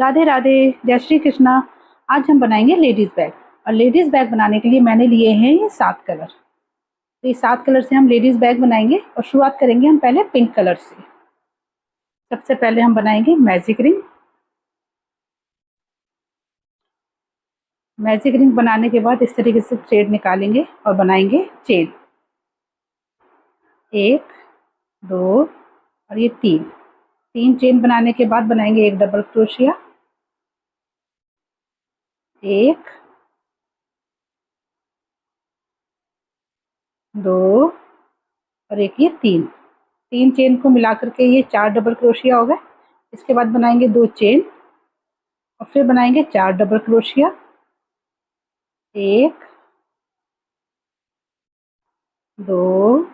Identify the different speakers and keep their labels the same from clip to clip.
Speaker 1: राधे राधे, जय श्री कृष्णा। आज हम बनाएंगे लेडीज बैग। और लेडीज बैग बनाने के लिए मैंने लिए हैं ये 7 कलर। तो ये 7 कलर से हम लेडीज बैग बनाएंगे और शुरुआत करेंगे हम पहले पिंक कलर से। सबसे पहले हम बनाएंगे मैजिक रिंग। मैजिक रिंग बनाने के बाद इस तरीके से थ्रेड निकालेंगे और बनाएंगे चेन। 1, 2 और ये 3 चेन बनाने के बाद बनाएंगे एक डबल क्रोशिया। 1, 2 और एक ये 3 चेन को मिला करके ये 4 डबल क्रोशिया हो गए। इसके बाद बनाएंगे 2 चेन और फिर बनाएंगे 4 डबल क्रोशिया। 1, 2,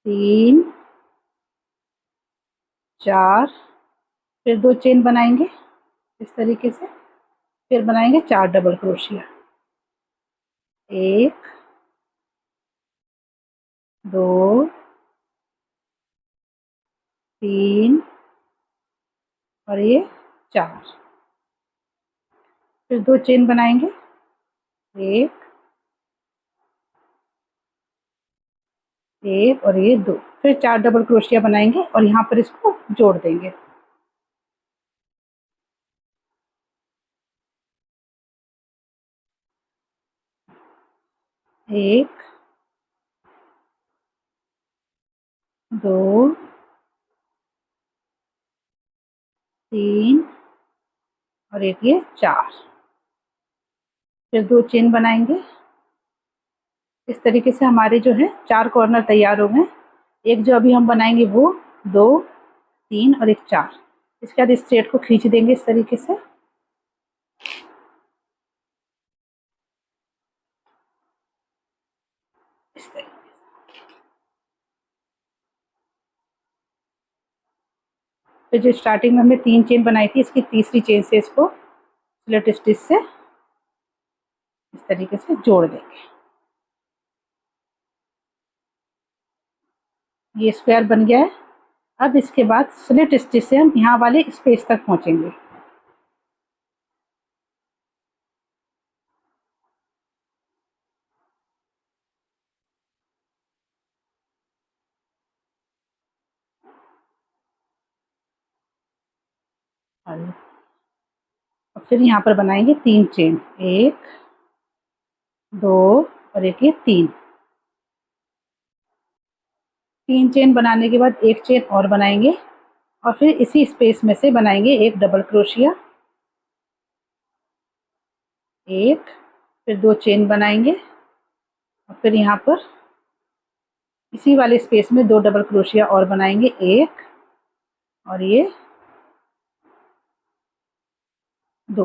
Speaker 1: 3, 4, फिर 2 चेन बनाएंगे इस तरीके से। फिर बनाएंगे 4 डबल क्रोशिया। 1, 2, 3 और ये 4। फिर 2 चेन बनाएंगे। 1 और ये 2। फिर 4 डबल क्रोशिया बनाएंगे और यहाँ पर इसको जोड़ देंगे। 1, 2, 3 और एक ये 4। फिर 2 चेन बनाएंगे। इस तरीके से हमारे जो है 4 कॉर्नर तैयार हो गए। एक जो अभी हम बनाएंगे वो 2, 3 और एक 4। इसके बाद इस थ्रेड को खींच देंगे इस तरीके से। इस तरीके फिर जो स्टार्टिंग में हमने 3 चेन बनाई थी, इसकी तीसरी चेन से इसको स्लिट स्टिच से इस तरीके से जोड़ देंगे। ये स्क्वायर बन गया है। अब इसके बाद स्लिट स्टिच से हम यहाँ वाले स्पेस तक पहुँचेंगे। और फिर यहाँ पर बनाएंगे 3 चेन। 1, 2 और एक ये 3 चेन बनाने के बाद एक चेन और बनाएंगे और फिर इसी स्पेस में से बनाएंगे एक डबल क्रोशिया। 1, फिर 2 चेन बनाएंगे और फिर यहाँ पर इसी वाले स्पेस में 2 डबल क्रोशिया और बनाएंगे। 1 और ये 2।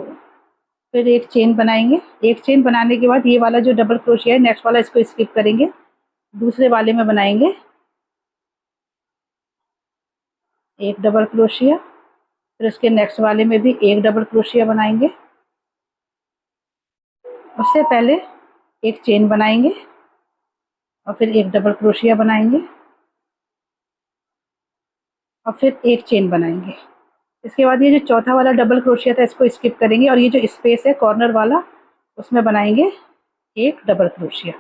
Speaker 1: फिर एक चेन बनाएंगे। एक चेन बनाने के बाद ये वाला जो डबल क्रोशिया है नेक्स्ट वाला इसको स्किप करेंगे। दूसरे वाले में बनाएंगे एक डबल क्रोशिया। फिर उसके नेक्स्ट वाले में भी एक डबल क्रोशिया बनाएंगे। उससे पहले एक चेन बनाएंगे और फिर एक डबल क्रोशिया बनाएंगे और फिर एक चेन बनाएंगे। इसके बाद ये जो चौथा वाला डबल क्रोशिया था इसको स्किप करेंगे और ये जो स्पेस है कॉर्नर वाला उसमें बनाएंगे एक डबल क्रोशिया।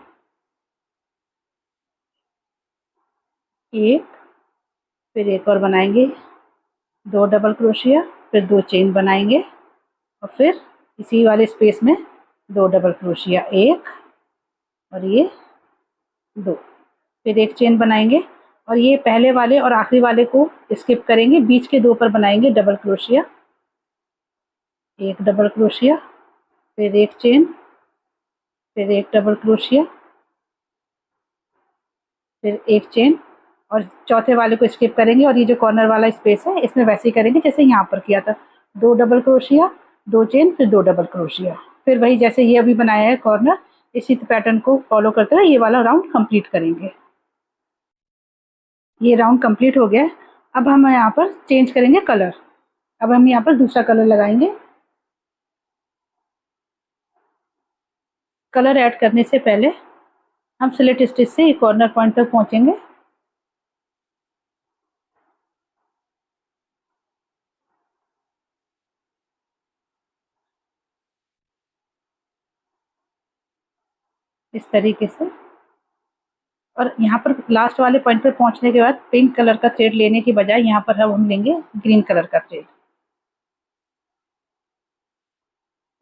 Speaker 1: 1, फिर एक और बनाएंगे 2 डबल क्रोशिया, फिर 2 चेन बनाएंगे और फिर इसी वाले स्पेस में 2 डबल क्रोशिया। 1 और ये 2। फिर एक चेन बनाएंगे और ये पहले वाले और आखिरी वाले को स्किप करेंगे। बीच के 2 पर बनाएंगे डबल क्रोशिया। एक डबल क्रोशिया, फिर एक चेन, फिर एक डबल क्रोशिया, फिर एक चेन और चौथे वाले को स्किप करेंगे और ये जो कॉर्नर वाला स्पेस है इसमें वैसे ही करेंगे जैसे यहाँ पर किया था। 2 डबल क्रोशिया, 2 चेन, फिर 2 डबल क्रोशिया। फिर वही जैसे ये अभी बनाया है कॉर्नर, इसी पैटर्न को फॉलो करते हुए ये वाला राउंड कंप्लीट करेंगे। ये राउंड कंप्लीट हो गया है। अब हम यहाँ पर चेंज करेंगे कलर। अब हम यहाँ पर दूसरा कलर लगाएंगे। कलर ऐड करने से पहले हम स्लिट स्टिच से कॉर्नर पॉइंट तक पहुँचेंगे। इस तरीके से। और यहाँ पर लास्ट वाले पॉइंट पर पहुँचने के बाद पिंक कलर का थ्रेड लेने की बजाय यहाँ पर हम लेंगे ग्रीन कलर का थ्रेड,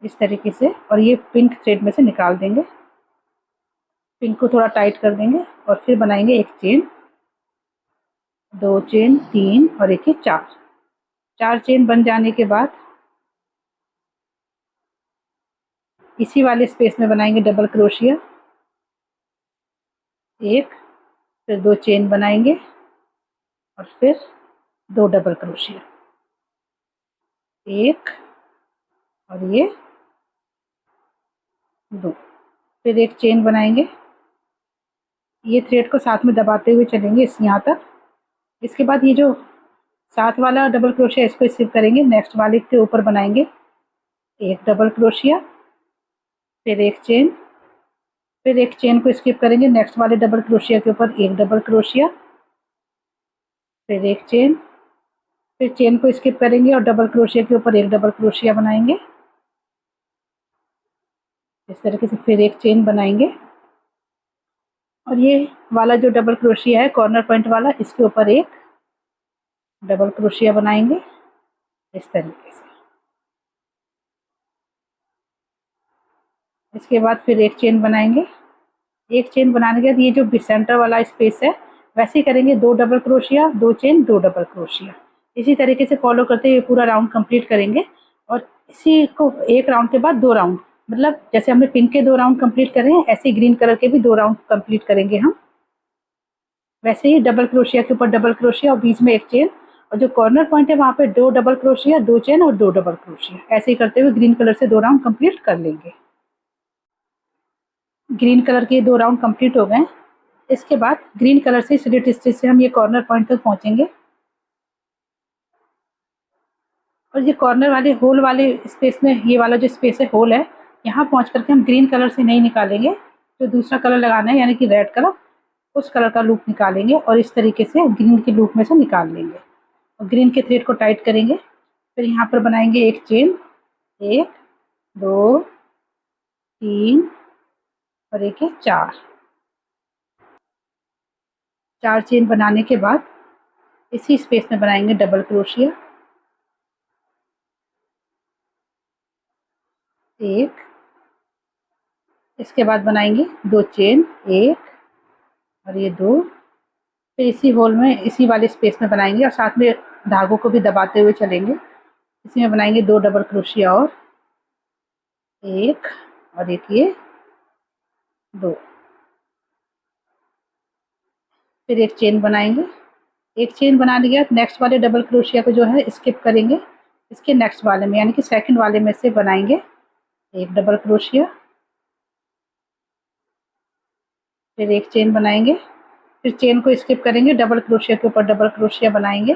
Speaker 1: इस तरीके से। और ये पिंक थ्रेड में से निकाल देंगे, पिंक को थोड़ा टाइट कर देंगे और फिर बनाएंगे एक चेन, 2 चेन, 3 और एक ही 4। 4 चेन बन जाने के बाद इसी वाले स्पेस में बनाएंगे डबल क्रोशिया, एक, फिर 2 चेन बनाएंगे और फिर 2 डबल क्रोशिया, एक और ये 2, फिर एक चेन बनाएंगे। ये थ्रेड को साथ में दबाते हुए चलेंगे इस यहाँ तक। इसके बाद ये जो साथ वाला डबल क्रोशिया इसको स्किप करेंगे, नेक्स्ट वाले के ऊपर बनाएंगे एक डबल क्रोशिया, फिर एक चेन, फिर एक चेन को स्किप करेंगे, नेक्स्ट वाले डबल क्रोशिया के ऊपर एक डबल क्रोशिया, फिर एक चेन, फिर चेन को स्किप करेंगे और डबल क्रोशिया के ऊपर एक डबल क्रोशिया बनाएंगे इस तरीके से, फिर एक चेन बनाएंगे। और ये वाला जो डबल क्रोशिया है कॉर्नर पॉइंट वाला, इसके ऊपर एक डबल क्रोशिया बनाएंगे इस तरीके से। इसके बाद फिर एक चेन बनाएंगे। एक चेन बनाने के बाद ये जो सेंटर वाला स्पेस है वैसे ही करेंगे, 2 double crochet, 2 chain, 2 double crochet. इसी तरीके से फॉलो करते हुए पूरा राउंड कंप्लीट करेंगे। और इसी को एक राउंड के बाद 2 राउंड, मतलब जैसे हमने पिंक के 2 राउंड कंप्लीट करे हैं, ऐसे ग्रीन कलर के भी 2 राउंड कंप्लीट करेंगे हम। वैसे ही डबल क्रोशिया के ऊपर डबल क्रोशिया और बीच में एक चेन, और जो कॉर्नर पॉइंट है वहाँ पे 2 डबल क्रोशिया, 2 चेन और 2 डबल क्रोशिया। ऐसे ही करते हुए ग्रीन कलर से 2 राउंड कंप्लीट कर लेंगे। ग्रीन कलर के 2 राउंड कंप्लीट हो गए। इसके बाद ग्रीन कलर से स्लिट स्टिच से हम ये कॉर्नर पॉइंट तक पहुंचेंगे। और ये कॉर्नर वाले होल वाले स्पेस में, ये वाला जो स्पेस है होल है, यहाँ पहुंच करके हम ग्रीन कलर से नहीं निकालेंगे, जो दूसरा कलर लगाना है यानी कि रेड कलर, उस कलर का लूप निकालेंगे और इस तरीके से ग्रीन के लूप में से निकाल लेंगे और ग्रीन के थ्रेड को टाइट करेंगे। फिर यहाँ पर बनाएंगे एक चेन, 1, 2, 3 और एक है 4। 4 चेन बनाने के बाद इसी स्पेस में बनाएंगे डबल क्रोशिया, 1, इसके बाद बनाएंगे 2 चेन, 1 और ये 2, फिर इसी होल में इसी वाले स्पेस में बनाएंगे और साथ में धागों को भी दबाते हुए चलेंगे। इसी में बनाएंगे 2 डबल क्रोशिया और 1 और एक ये 2, फिर एक चेन बनाएंगे। एक चेन बनाने के बाद नेक्स्ट वाले डबल क्रोशिया को जो है स्किप करेंगे, इसके नेक्स्ट वाले में यानी कि सेकंड वाले में से बनाएंगे एक डबल क्रोशिया, फिर एक चेन बनाएंगे, फिर चेन को स्किप करेंगे, डबल क्रोशिया के ऊपर डबल क्रोशिया बनाएंगे,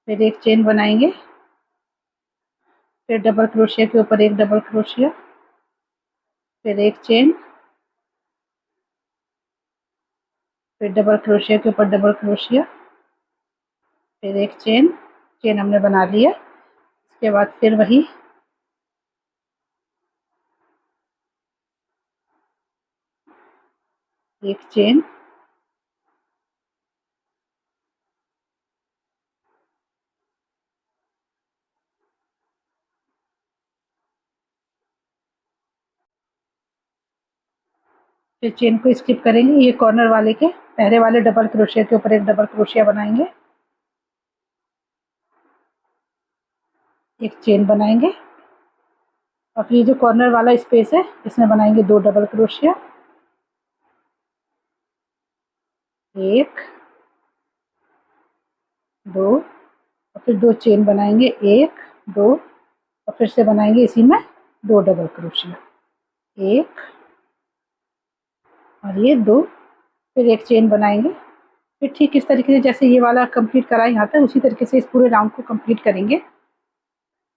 Speaker 1: फिर एक चेन बनाएंगे, फिर डबल क्रोशिया के ऊपर एक डबल क्रोशिया, फिर एक चेन, फिर डबल क्रोशिया के ऊपर डबल क्रोशिया, फिर एक चेन, चेन हमने बना लिया। इसके बाद फिर वही एक चेन, फिर चेन को स्किप करेंगे, ये कॉर्नर वाले के पहले वाले डबल क्रोशिया के ऊपर एक डबल क्रोशिया बनाएंगे, एक चेन बनाएंगे और फिर ये जो कॉर्नर वाला स्पेस है इसमें बनाएंगे 2 डबल क्रोशिया, 1, 2 और फिर 2 चेन बनाएंगे, 1, 2 और फिर से बनाएंगे इसी में 2 डबल क्रोशिया, 1 और ये 2, फिर एक चेन बनाएंगे। फिर ठीक इस तरीके से जैसे ये वाला कंप्लीट करा यहाँ तक, उसी तरीके से इस पूरे राउंड को कंप्लीट करेंगे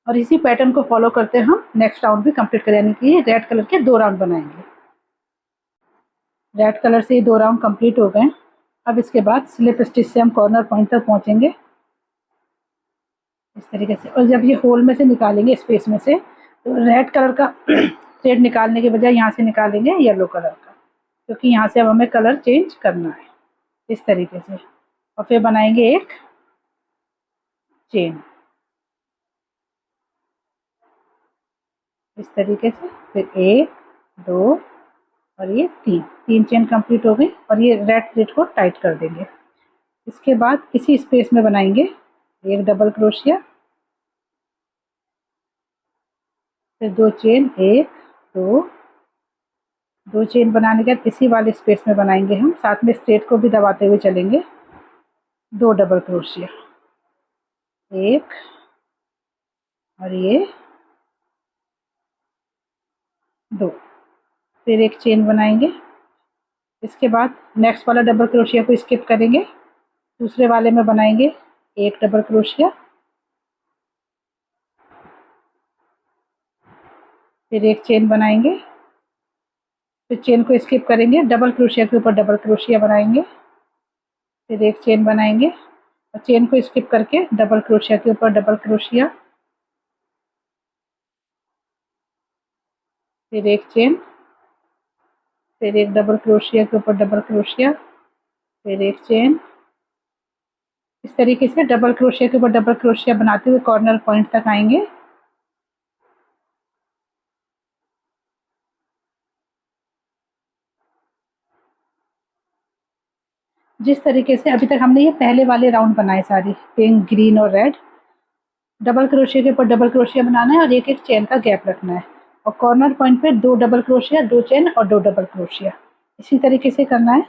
Speaker 1: और इसी पैटर्न को फॉलो करते हम नेक्स्ट राउंड भी कंप्लीट करें, यानी कि रेड कलर के 2 राउंड बनाएंगे। रेड कलर से ये 2 राउंड कंप्लीट हो गए। अब इसके बाद स्लिप स्टिच से हम कॉर्नर पॉइंट तक पहुंचेंगे इस तरीके से, और जब ये होल में से निकालेंगे स्पेस में से, तो रेड कलर का थ्रेड निकालने के बजाय यहाँ से निकालेंगे येलो कलर का, क्योंकि यहाँ से अब हमें कलर चेंज करना है इस तरीके से। और फिर बनाएंगे एक चेन इस तरीके से, फिर 1 2 और ये 3 चेन कंप्लीट हो गई। और ये रेड थ्रेड को टाइट कर देंगे। इसके बाद इसी स्पेस में बनाएंगे एक डबल क्रोशिया, फिर 2 चेन, 1 2 चेन बनाने के बाद इसी वाले स्पेस में बनाएंगे हम, साथ में स्ट्रेट को भी दबाते हुए चलेंगे, 2 डबल क्रोशिया, 1 और ये 2, फिर एक चेन बनाएंगे। इसके बाद नेक्स्ट वाला डबल क्रोशिया को स्किप करेंगे, दूसरे वाले में बनाएंगे एक डबल क्रोशिया, फिर एक चेन बनाएंगे, फिर चेन को स्किप करेंगे, डबल क्रोशिया के ऊपर डबल क्रोशिया बनाएंगे, फिर एक चेन बनाएंगे और चेन को स्किप करके डबल क्रोशिया के ऊपर डबल क्रोशिया, फिर एक चेन, फिर एक डबल क्रोशिया के ऊपर डबल क्रोशिया, फिर एक चेन। इस तरीके से डबल क्रोशिया के ऊपर डबल क्रोशिया बनाते हुए कॉर्नर पॉइंट तक आएंगे। जिस तरीके से अभी तक हमने ये पहले वाले राउंड बनाए सारे, पिंक, ग्रीन और रेड, डबल क्रोशिया के ऊपर डबल क्रोशिया बनाना है और एक एक चेन का गैप रखना है, और कॉर्नर पॉइंट पे 2 डबल क्रोशिया, 2 चेन और 2 डबल क्रोशिया, इसी तरीके से करना है।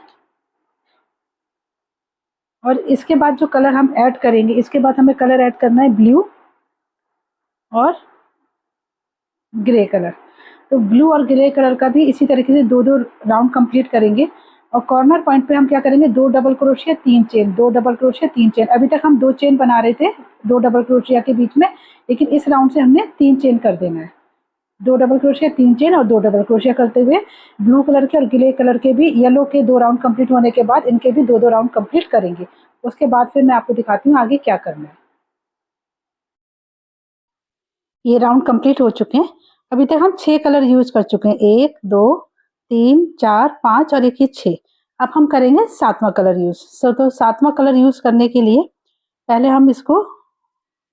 Speaker 1: और इसके बाद जो कलर हम ऐड करेंगे, इसके बाद हमें कलर ऐड करना है ब्लू और ग्रे कलर। तो ब्लू और ग्रे कलर का भी इसी तरीके से 2-2 राउंड कंप्लीट करेंगे। और कॉर्नर पॉइंट पे हम क्या करेंगे, 2 double crochet 3 chain, 2 double crochet 3 chain. अभी तक हम 2 चेन बना रहे थे 2 डबल क्रोशिया के बीच में, लेकिन इस राउंड से हमने 3 चेन कर देना है। 2 डबल क्रोशिया 3 चेन और 2 डबल क्रोशिया करते हुए ब्लू कलर के और ग्रे कलर के भी, येलो के 2 राउंड कंप्लीट होने के बाद इनके भी 2-2 राउंड कंप्लीट करेंगे। उसके बाद फिर मैं आपको दिखाती हूँ आगे क्या करना है। ये राउंड कंप्लीट हो चुके हैं। अभी तक हम 6 कलर यूज कर चुके हैं, 1 2 3 4 5 और एक ये 6। अब हम करेंगे 7वां कलर यूज। तो 7वां कलर यूज करने के लिए पहले हम इसको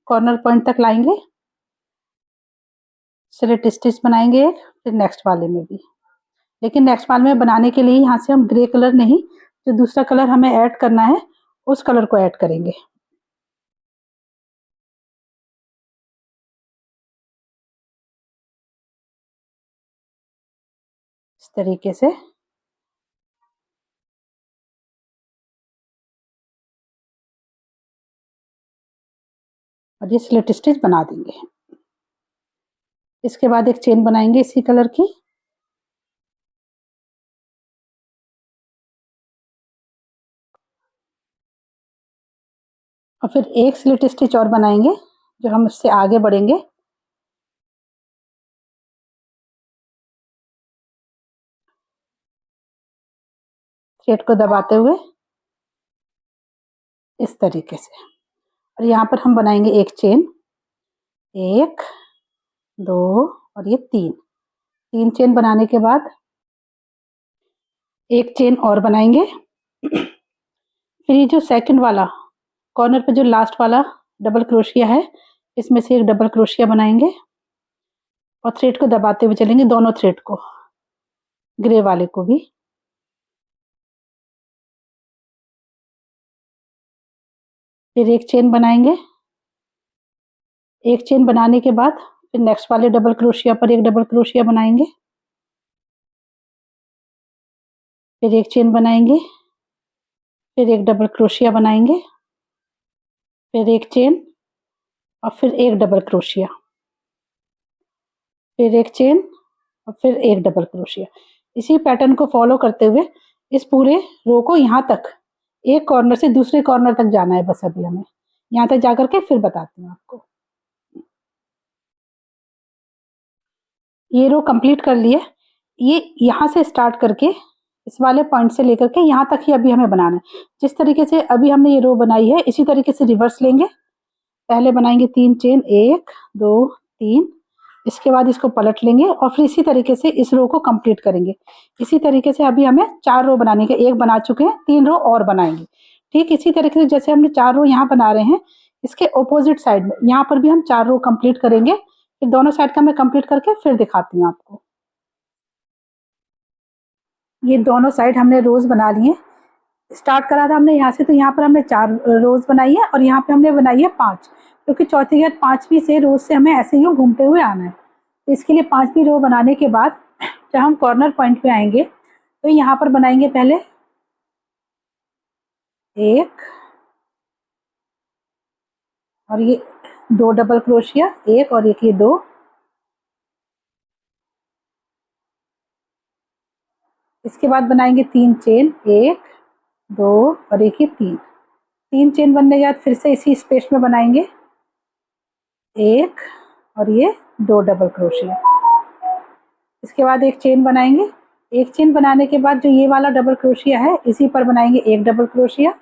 Speaker 1: कॉर्नर पॉइंट तक लाएंगे, स्लिट स्टिच बनाएंगे एक, फिर नेक्स्ट वाले में भी। लेकिन नेक्स्ट वाले में बनाने के लिए यहाँ से हम ग्रे कलर नहीं, जो दूसरा कलर हमें ऐड करना है उस कलर को ऐड करेंगे। इस तरीके से और ये स्लिट स्टिच बना देंगे। इसके बाद एक चेन बनाएंगे इसी कलर की, और फिर एक स्लिट स्टिच और बनाएंगे जो हम इससे आगे बढ़ेंगे। थ्रेड को दबाते हुए इस तरीके से, और यहाँ पर हम बनाएंगे एक चेन, 1 2 और ये 3 चेन बनाने के बाद एक चेन और बनाएंगे। फिर ये जो सेकंड वाला कॉर्नर पे जो लास्ट वाला डबल क्रोशिया है, इसमें से एक डबल क्रोशिया बनाएंगे और थ्रेड को दबाते हुए चलेंगे, दोनों थ्रेड को, ग्रे वाले को भी। फिर एक चेन बनाएंगे, एक चेन बनाने के बाद फिर नेक्स्ट वाले डबल क्रोशिया पर एक डबल क्रोशिया बनाएंगे, फिर एक चेन बनाएंगे, फिर एक डबल क्रोशिया बनाएंगे, फिर एक चेन और फिर एक डबल क्रोशिया, फिर एक चेन और फिर एक डबल क्रोशिया। इसी पैटर्न को फॉलो करते हुए इस पूरे रो को यहाँ तक, एक कॉर्नर से दूसरे कॉर्नर तक जाना है बस। अभी हमें यहाँ तक जाकर के फिर बताती हूँ आपको। ये रो कंप्लीट कर लिए। ये यहाँ से स्टार्ट करके इस वाले पॉइंट से लेकर के यहाँ तक ही अभी हमें बनाना है। जिस तरीके से अभी हमने ये रो बनाई है, इसी तरीके से रिवर्स लेंगे। पहले बनाएंगे 3 चेन, 1 2 3, इसके बाद इसको पलट लेंगे और फिर इसी तरीके से इस रो को कंप्लीट करेंगे। इसी तरीके से अभी हमें 4 रो बनाने के, एक बना चुके हैं, 3 रो और बनाएंगे। ठीक इसी तरीके से जैसे हमने 4 रो यहाँ बना रहे हैं, इसके ऑपोजिट साइड में यहाँ पर भी हम 4 रो कंप्लीट करेंगे। फिर दोनों साइड का मैं कंप्लीट करके फिर दिखाती हूँ आपको। ये दोनों साइड हमने रोज बना लिए। स्टार्ट करा था हमने यहाँ से, तो यहाँ पर हमने 4 रोज बनाई है और यहाँ पे हमने बनाई है 5, क्योंकि चौथी के बाद 5वीं से रोज से हमें ऐसे ही घूमते हुए आना है। तो इसके लिए 5वीं रो बनाने के बाद जब हम कॉर्नर पॉइंट पे आएंगे तो यहाँ पर बनाएंगे पहले 1 और ये 2 डबल क्रोशिया, 1 और 1 ये 2। इसके बाद बनाएंगे 3 चेन, 1 2 और 1 ये 3 चेन बनने के बाद फिर से इसी स्पेस में बनाएंगे 1 और ये 2 डबल क्रोशिया। इसके बाद एक चेन बनाएंगे। एक चेन बनाने के बाद जो ये वाला डबल क्रोशिया है इसी पर बनाएंगे 1 डबल क्रोशिया।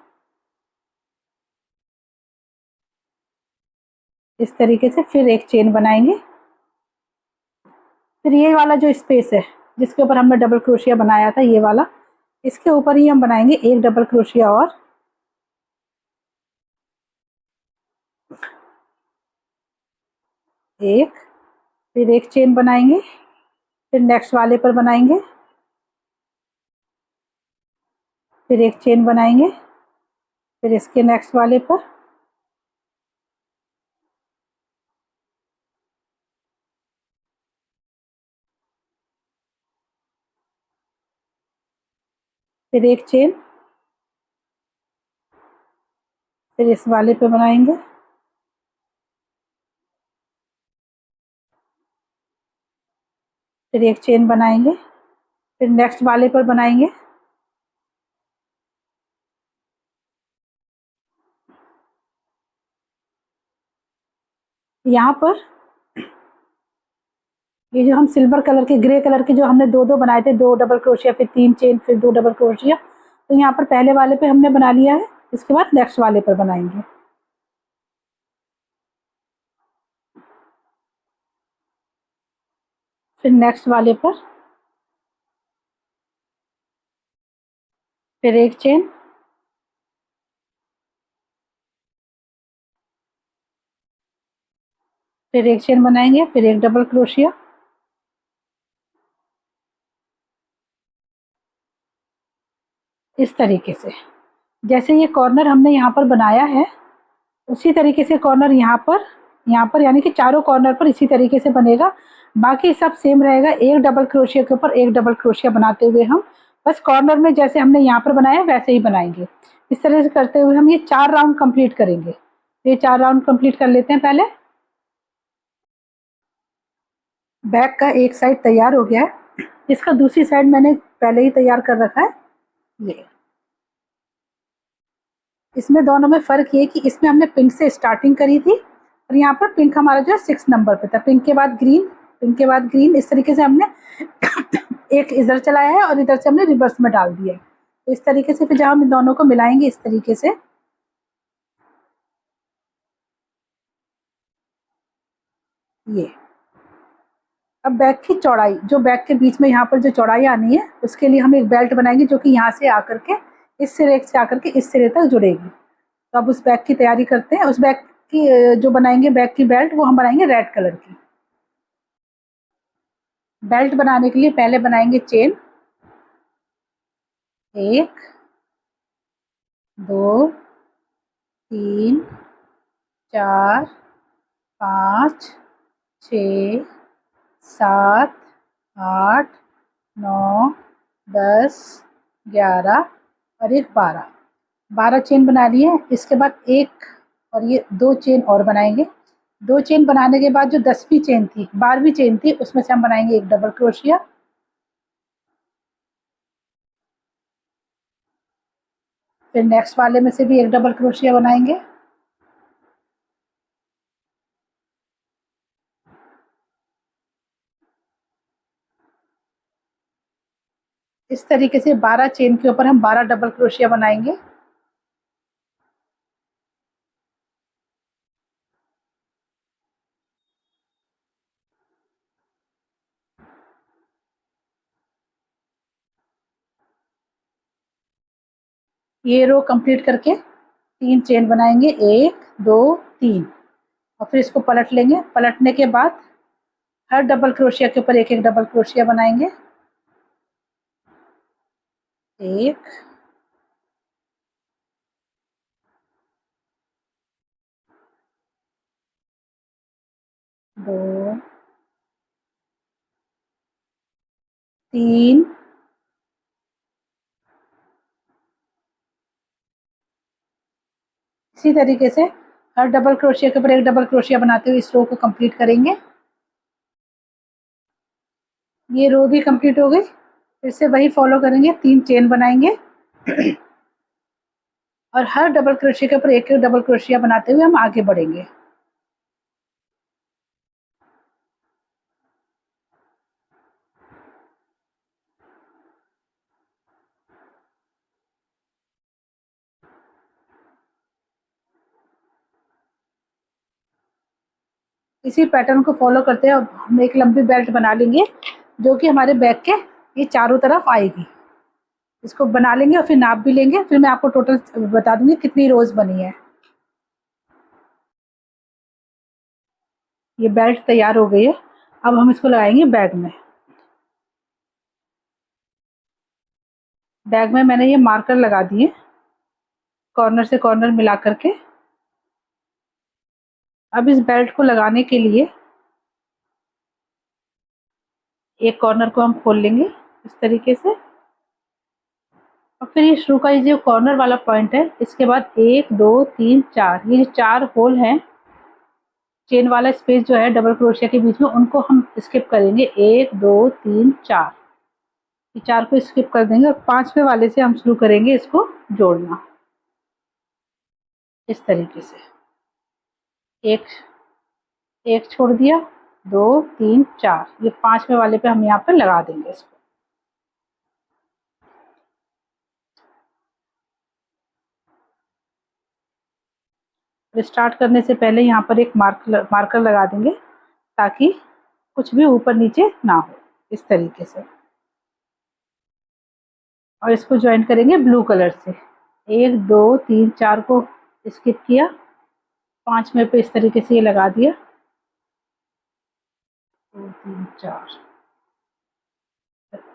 Speaker 1: इस तरीके से फिर एक चेन बनाएंगे। फिर ये वाला जो स्पेस है जिसके ऊपर हमने डबल क्रोशिया बनाया था, ये वाला, इसके ऊपर ही हम बनाएंगे 1 डबल क्रोशिया और 1, फिर एक चेन बनाएंगे, फिर नेक्स्ट वाले पर बनाएंगे, फिर एक चेन बनाएंगे, फिर इसके नेक्स्ट वाले पर, फिर एक चेन, फिर इस वाले पे बनाएंगे, फिर एक चेन बनाएंगे, फिर नेक्स्ट वाले पर बनाएंगे, यहाँ पर ये जो हम सिल्वर कलर के, ग्रे कलर के जो हमने 2 बनाए थे, 2 डबल क्रोशिया फिर 3 चेन फिर 2 डबल क्रोशिया, तो यहाँ पर पहले वाले पे हमने बना लिया है। इसके बाद नेक्स्ट वाले पर बनाएंगे। फिर नेक्स्ट वाले पर, फिर एक चेन, फिर एक चेन बनाएंगे, फिर एक डबल क्रोशिया, इस तरीके से। जैसे ये कॉर्नर हमने यहाँ पर बनाया है उसी तरीके से कॉर्नर यहाँ पर यानी कि चारों कॉर्नर पर इसी तरीके से बनेगा। बाकी सब सेम रहेगा, एक डबल क्रोशिया के ऊपर एक डबल क्रोशिया बनाते हुए हम बस कॉर्नर में जैसे हमने यहाँ पर बनाया वैसे ही बनाएंगे। इस तरह से करते हुए हम ये 4 राउंड कंप्लीट करेंगे। ये 4 राउंड कंप्लीट कर लेते हैं। पहले बैक का एक साइड तैयार हो गया है, इसका दूसरी साइड मैंने पहले ही तैयार कर रखा है। ये इसमें दोनों में फ़र्क ये कि इसमें हमने पिंक से स्टार्टिंग करी थी और यहाँ पर पिंक हमारा जो है 6 नंबर पे था। पिंक के बाद ग्रीन, पिंक के बाद ग्रीन, इस तरीके से हमने एक इधर चलाया है और इधर से हमने रिवर्स में डाल दिया है। तो इस तरीके से फिर जब हम इन दोनों को मिलाएंगे इस तरीके से, ये अब बैक की चौड़ाई, जो बैक के बीच में यहाँ पर जो चौड़ाई आनी है उसके लिए हम एक बेल्ट बनाएंगे जो कि यहाँ से आकर के इस सिरे से आकर के इस सिरे तक जुड़ेगी। तो अब उस बैग की तैयारी करते हैं। उस बैग की जो बनाएंगे बैग की बेल्ट, वो हम बनाएंगे रेड कलर की। बेल्ट बनाने के लिए पहले बनाएंगे चेन, 1 2 3 4 5 6 7 8 9 10 11 और एक 12 चेन बना लिए। इसके बाद एक और ये 2 चेन और बनाएंगे। 2 चेन बनाने के बाद जो 10वीं चेन थी, 12वीं चेन थी, उसमें से हम बनाएंगे एक डबल क्रोशिया, फिर नेक्स्ट वाले में से भी एक डबल क्रोशिया बनाएंगे, इस तरीके से 12 चेन के ऊपर हम 12 डबल क्रोशिया बनाएंगे। ये रो कंप्लीट करके 3 चेन बनाएंगे, 1 2 3, और फिर इसको पलट लेंगे। पलटने के बाद हर डबल क्रोशिया के ऊपर एक एक डबल क्रोशिया बनाएंगे, 1 2 3, इसी तरीके से हर डबल क्रोशिया के ऊपर एक डबल क्रोशिया बनाते हुए इस रो को कंप्लीट करेंगे। ये रो भी कंप्लीट हो गई। फिर से वही फॉलो करेंगे, 3 चेन बनाएंगे और हर डबल क्रोशिया के ऊपर एक एक डबल क्रोशिया बनाते हुए हम आगे बढ़ेंगे। इसी पैटर्न को फॉलो करते हैं अब हम एक लंबी बेल्ट बना लेंगे, जो कि हमारे बैक के ये चारों तरफ आएगी। इसको बना लेंगे और फिर नाप भी लेंगे, फिर मैं आपको टोटल बता दूंगी कितनी रोज बनी है। ये बेल्ट तैयार हो गई है। अब हम इसको लगाएंगे बैग में। बैग में मैंने ये मार्कर लगा दिए, कॉर्नर से कॉर्नर मिला करके। अब इस बेल्ट को लगाने के लिए एक कॉर्नर को हम खोल लेंगे इस तरीके से, और फिर ये शुरू का ये जो कॉर्नर वाला पॉइंट है, इसके बाद 1 2 3 4, ये जो 4 होल हैं, चेन वाला स्पेस जो है डबल क्रोशिया के बीच में, उनको हम स्किप करेंगे। 1 2 3 4, ये 4 को स्किप कर देंगे और 5वें वाले से हम शुरू करेंगे इसको जोड़ना इस तरीके से। एक एक छोड़ दिया, 2 3 4, ये 5वें वाले पे हम यहाँ पर लगा देंगे इसको। स्टार्ट करने से पहले यहाँ पर एक मार्कर लगा देंगे, ताकि कुछ भी ऊपर नीचे ना हो, इस तरीके से। और इसको ज्वाइन करेंगे ब्लू कलर से। 1 2 3 4 को स्किप किया, 5वें पे इस तरीके से ये लगा दिया, 2 3 4।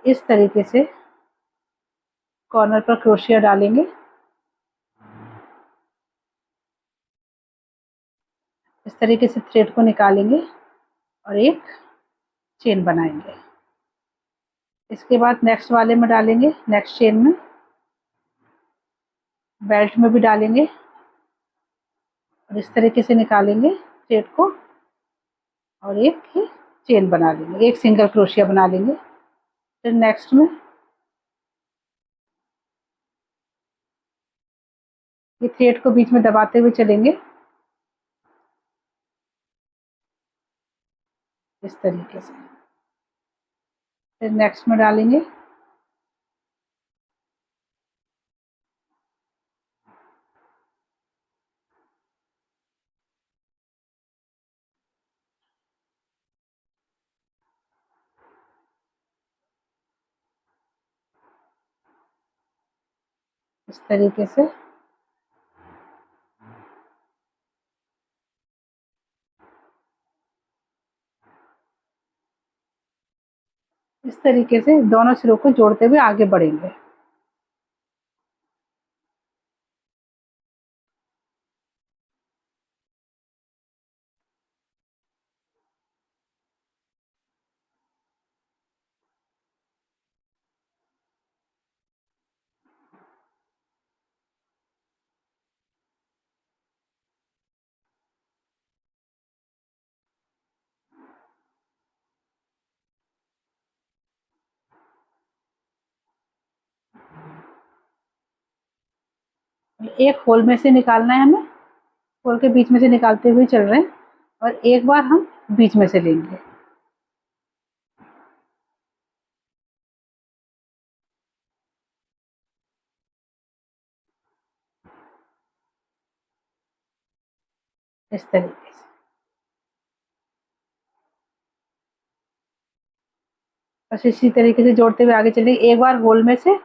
Speaker 1: इस तरीके से कॉर्नर पर क्रोशिया डालेंगे, इस तरीके से थ्रेड को निकालेंगे और एक चेन बनाएंगे। इसके बाद नेक्स्ट वाले में डालेंगे, नेक्स्ट चेन में, बेल्ट में भी डालेंगे और इस तरीके से निकालेंगे थ्रेड को और एक ही चेन बना लेंगे, एक सिंगल क्रोशिया बना लेंगे। फिर नेक्स्ट में ये थ्रेड को बीच में दबाते हुए चलेंगे, इस तरीके से। फिर नेक्स्ट में डालेंगे, इस तरीके से। इस तरीके से दोनों सिरों को जोड़ते हुए आगे बढ़ेंगे। एक होल में से निकालना है हमें, होल के बीच में से निकालते हुए चल रहे हैं, और एक बार हम बीच में से लेंगे। इस तरीके से बस इसी तरीके से जोड़ते हुए आगे चलेंगे। एक बार होल में से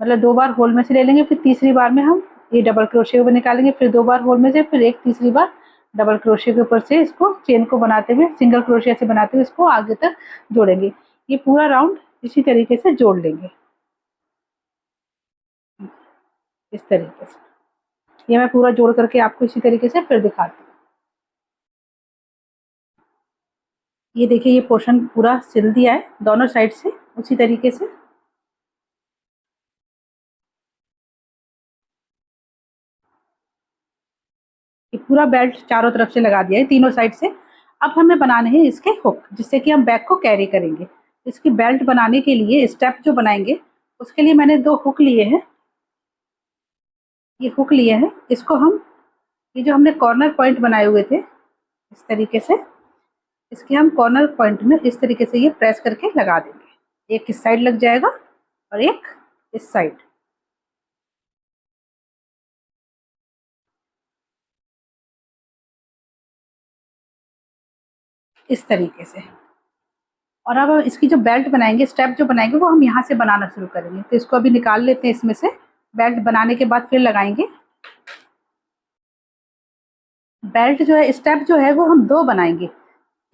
Speaker 1: मतलब 2 बार होल में से ले लेंगे, फिर तीसरी बार में हम ये डबल क्रोशिया को निकालेंगे, फिर 2 बार होल में से, फिर एक तीसरी बार डबल क्रोशिया के ऊपर से इसको चेन को बनाते हुए, सिंगल क्रोशिया से बनाते हुए इसको आगे तक जोड़ेंगे। ये पूरा राउंड इसी तरीके से जोड़ लेंगे, इस तरीके से। ये मैं पूरा जोड़ करके आपको इसी तरीके से फिर दिखाती हूँ। ये देखिए, ये पोर्शन पूरा सिल दिया है दोनों साइड से उसी तरीके से। ये पूरा बेल्ट चारों तरफ से लगा दिया है, तीनों साइड से। अब हमें बनाने हैं इसके हुक, जिससे कि हम बैग को कैरी करेंगे। इसकी बेल्ट बनाने के लिए स्टेप जो बनाएंगे, उसके लिए मैंने 2 हुक लिए हैं। ये हुक लिए हैं, इसको हम, ये जो हमने कॉर्नर पॉइंट बनाए हुए थे इस तरीके से, इसके हम कॉर्नर पॉइंट में इस तरीके से ये प्रेस करके लगा देंगे। एक इस साइड लग जाएगा और एक इस साइड, इस तरीके से। और अब हम इसकी जो बेल्ट बनाएंगे, स्टेप जो बनाएंगे, वो हम यहाँ से बनाना शुरू करेंगे। तो इसको अभी निकाल लेते हैं इसमें से। बेल्ट बनाने के बाद फिर लगाएंगे। बेल्ट जो है, स्टेप जो है वो हम 2 बनाएंगे।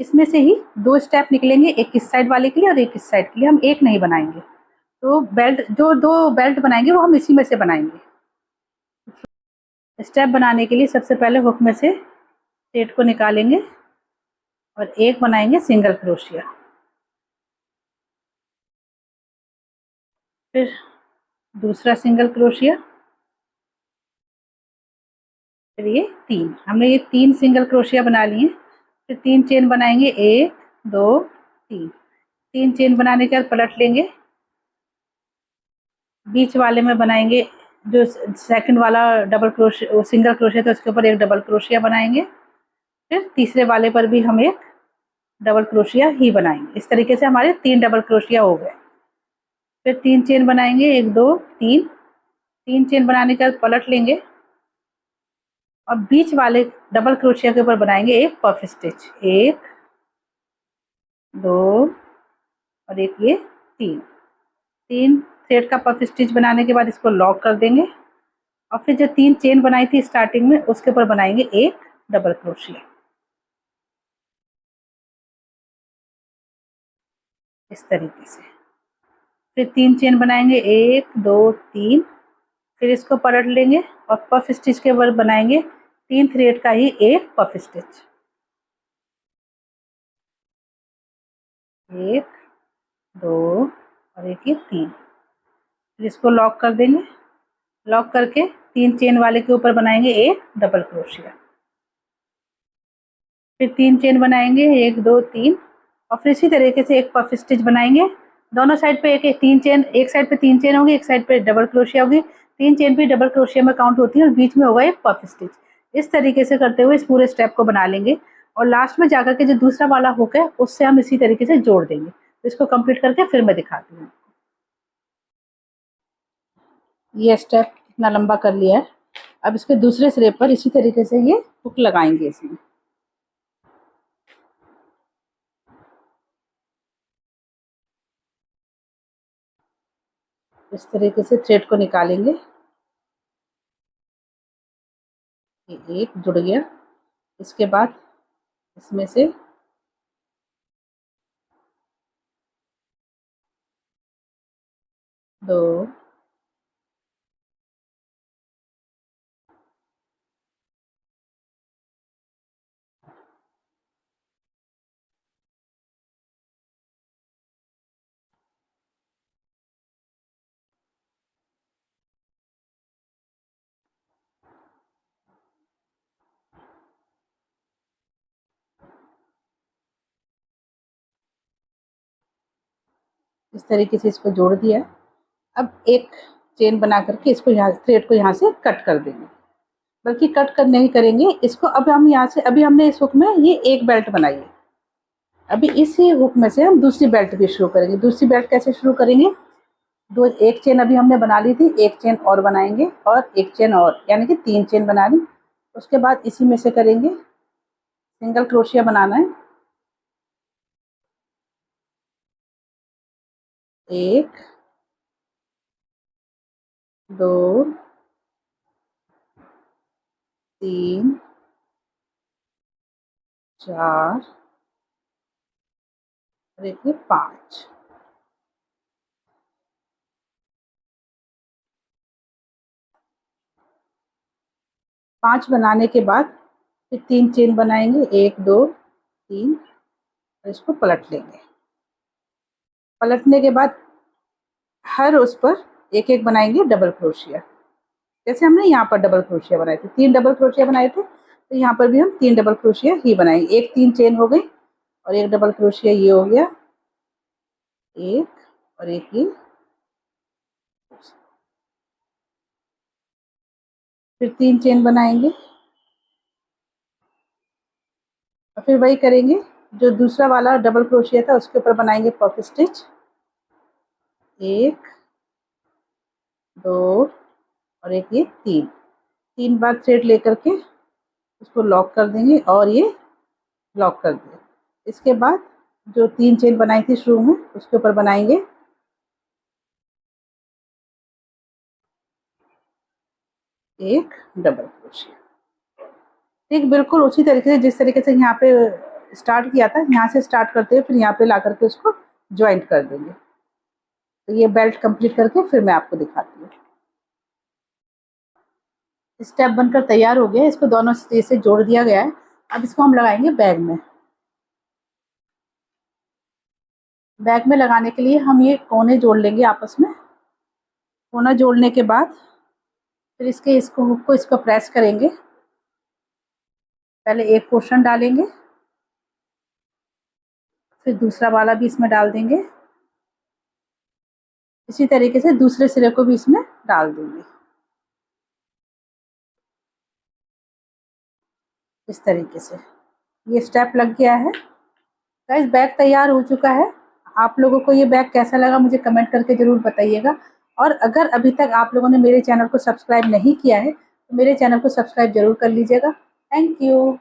Speaker 1: इसमें से ही 2 स्टेप निकलेंगे, एक इस साइड वाले के लिए और एक इस साइड के लिए, हम एक नहीं बनाएंगे। तो बेल्ट जो 2 बेल्ट बनाएंगे वो हम इसी में से बनाएंगे। स्टेप बनाने के लिए सबसे पहले हुक में से थ्रेड को निकालेंगे और एक बनाएंगे सिंगल क्रोशिया, फिर दूसरा सिंगल क्रोशिया, फिर ये 3। हमने ये 3 सिंगल क्रोशिया बना लिए। फिर 3 चेन बनाएंगे, 1 2 3। 3 चेन बनाने के बाद पलट लेंगे, बीच वाले में बनाएंगे जो सेकंड वाला डबल क्रोशिया, सिंगल क्रोशिया, तो उसके ऊपर एक डबल क्रोशिया बनाएंगे। फिर तीसरे वाले पर भी हम एक डबल क्रोशिया ही बनाएंगे। इस तरीके से हमारे 3 डबल क्रोशिया हो गए। फिर 3 चेन बनाएंगे, 1 2 3। 3 चेन बनाने के बाद पलट लेंगे और बीच वाले डबल क्रोशिया के ऊपर बनाएंगे एक पफ स्टिच, 1 2 और एक ये 3। 3 थ्रेड का पफ स्टिच बनाने के बाद इसको लॉक कर देंगे और फिर जो 3 चेन बनाई थी स्टार्टिंग में, उसके ऊपर बनाएंगे एक डबल क्रोशिया, इस तरीके से। फिर 3 चेन बनाएंगे, 1 2 3। फिर इसको पलट लेंगे और पफ स्टिच के ऊपर बनाएंगे 3 थ्रेड का ही एक पफ स्टिच, 1 2 और एक ये 3। फिर इसको लॉक कर देंगे। लॉक करके 3 चेन वाले के ऊपर बनाएंगे एक डबल क्रोशिया, फिर 3 चेन बनाएंगे, 1 2 3। और फिर इसी तरीके से एक पफ स्टिच बनाएंगे। दोनों साइड पे एक एक 3 चेन, एक साइड पे 3 चेन होगी, एक साइड पे डबल क्रोशिया होगी। 3 चेन भी डबल क्रोशिया में काउंट होती है और बीच में होगा एक पफ स्टिच। इस तरीके से करते हुए इस पूरे स्टेप को बना लेंगे और लास्ट में जाकर के जो दूसरा वाला हुक है, उससे हम इसी तरीके से जोड़ देंगे। तो इसको कंप्लीट करके फिर मैं दिखाती हूँ। ये स्टेप इतना लंबा कर लिया है। अब इसके दूसरे सिरे पर इसी तरीके से ये हुक लगाएंगे इसमें। इस तरीके से थ्रेड को निकालेंगे। ये एक जुड़ गया। इसके बाद इसमें से दो, इस तरीके से इसको जोड़ दिया। अब एक चेन बना करके इसको यहाँ थ्रेड को यहाँ से कट कर देंगे, बल्कि कट कर नहीं करेंगे इसको। अब हम यहाँ से, अभी हमने इस हुक में ये एक बेल्ट बनाई है, अभी इसी हुक में से हम दूसरी बेल्ट भी शुरू करेंगे। दूसरी बेल्ट कैसे शुरू करेंगे? एक चेन अभी हमने बना ली थी, एक चेन और बनाएंगे और एक चेन और, यानी कि 3 चेन बना ली। उसके बाद इसी में से करेंगे, सिंगल क्रोशिया बनाना है, 1 2 3 4 और एक ये 5। 5 बनाने के बाद फिर 3 चेन बनाएंगे, 1 2 3 और इसको पलट लेंगे। पलटने के बाद हर उस पर एक एक बनाएंगे डबल क्रोशिया। जैसे हमने यहाँ पर डबल क्रोशिया बनाए थे, 3 डबल क्रोशिया बनाए थे, तो यहाँ पर भी हम 3 डबल क्रोशिया ही बनाएंगे। एक 3 चेन हो गई और एक डबल क्रोशिया ये हो गया, एक और एक ये, फिर 3 चेन बनाएंगे और फिर वही करेंगे। जो दूसरा वाला डबल क्रोशिया था उसके ऊपर बनाएंगे पफ स्टिच, 1 2 और एक ये 3 बार थ्रेड लेकर के उसको लॉक कर देंगे और ये लॉक कर दिया। इसके बाद जो 3 चेन बनाई थी शुरू में उसके ऊपर बनाएंगे एक डबल क्रोशिया। ठीक बिल्कुल उसी तरीके से जिस तरीके से यहाँ पे स्टार्ट किया था, यहाँ से स्टार्ट करते हुए फिर यहाँ पे ला करके उसको ज्वाइंट कर देंगे। तो ये बेल्ट कंप्लीट करके फिर मैं आपको दिखाती हूँ। स्टेप बनकर तैयार हो गया, इसको दोनों से जोड़ दिया गया है। अब इसको हम लगाएंगे बैग में। बैग में लगाने के लिए हम ये कोने जोड़ लेंगे आपस में। कोना जोड़ने के बाद फिर इसको हुक को इसको प्रेस करेंगे। पहले एक पोर्शन डालेंगे, फिर दूसरा वाला भी इसमें डाल देंगे। इसी तरीके से दूसरे सिरे को भी इसमें डाल देंगे, इस तरीके से। ये स्टेप लग गया है। गाइस बैग तैयार हो चुका है। आप लोगों को ये बैग कैसा लगा मुझे कमेंट करके ज़रूर बताइएगा। और अगर अभी तक आप लोगों ने मेरे चैनल को सब्सक्राइब नहीं किया है तो मेरे चैनल को सब्सक्राइब ज़रूर कर लीजिएगा। Thank you.